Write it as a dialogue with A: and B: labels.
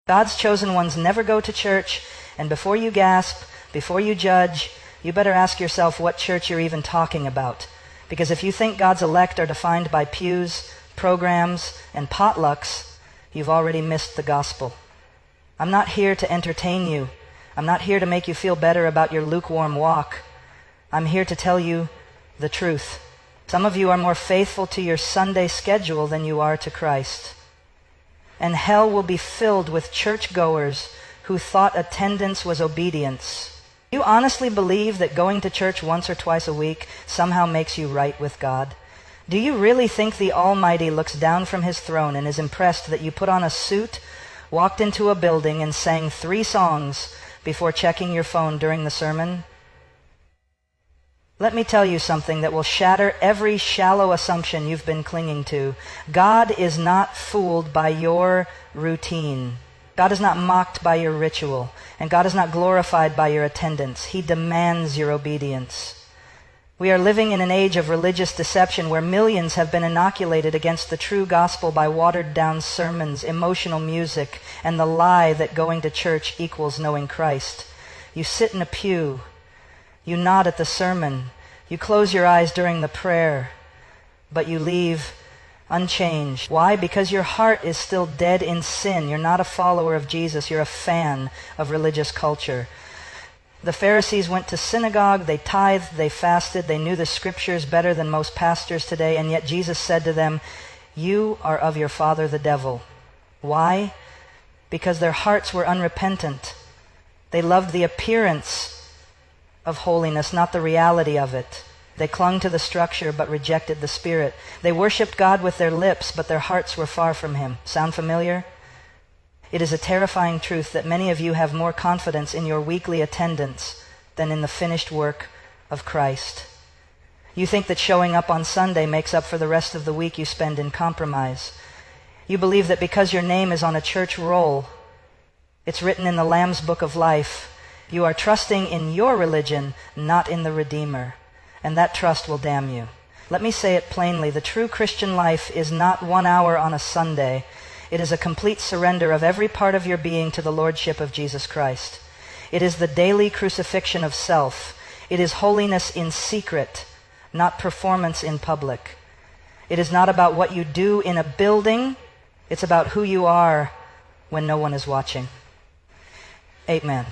A: God's chosen ones never go to church, and before you gasp, before you judge, you better ask yourself what church you're even talking about. Because if you think God's elect are defined by pews, programs, and potlucks, you've already missed the gospel. I'm not here to entertain you. I'm not here to make you feel better about your lukewarm walk. I'm here to tell you the truth. Some of you are more faithful to your Sunday schedule than you are to Christ. And hell will be filled with churchgoers who thought attendance was obedience. Do you honestly believe that going to church once or twice a week somehow makes you right with God? Do you really think the Almighty looks down from his throne and is impressed that you put on a suit, walked into a building, and sang 3 songs before checking your phone during the sermon? Let me tell you something that will shatter every shallow assumption you've been clinging to. God is not fooled by your routine. God is not mocked by your ritual. And God is not glorified by your attendance. He demands your obedience. We are living in an age of religious deception where millions have been inoculated against the true gospel by watered-down sermons, emotional music, and the lie that going to church equals knowing Christ. You sit in a pew. You nod at the sermon. You close your eyes during the prayer. But you leave unchanged. Why? Because your heart is still dead in sin. You're not a follower of Jesus. You're a fan of religious culture. The Pharisees went to synagogue, they tithed, they fasted, they knew the scriptures better than most pastors today, and yet Jesus said to them, "You are of your father the devil." Why? Because their hearts were unrepentant. They loved the appearance of holiness, not the reality of it. They clung to the structure but rejected the Spirit. They worshiped God with their lips, but their hearts were far from him. Sound familiar? It is a terrifying truth that many of you have more confidence in your weekly attendance than in the finished work of Christ. You think that showing up on Sunday makes up for the rest of the week you spend in compromise. You believe that because your name is on a church roll, it's written in the Lamb's Book of Life, you are trusting in your religion, not in the Redeemer. And that trust will damn you. Let me say it plainly. The true Christian life is not 1 hour on a Sunday. It is a complete surrender of every part of your being to the Lordship of Jesus Christ. It is the daily crucifixion of self. It is holiness in secret, not performance in public. It is not about what you do in a building. It's about who you are when no one is watching. Amen.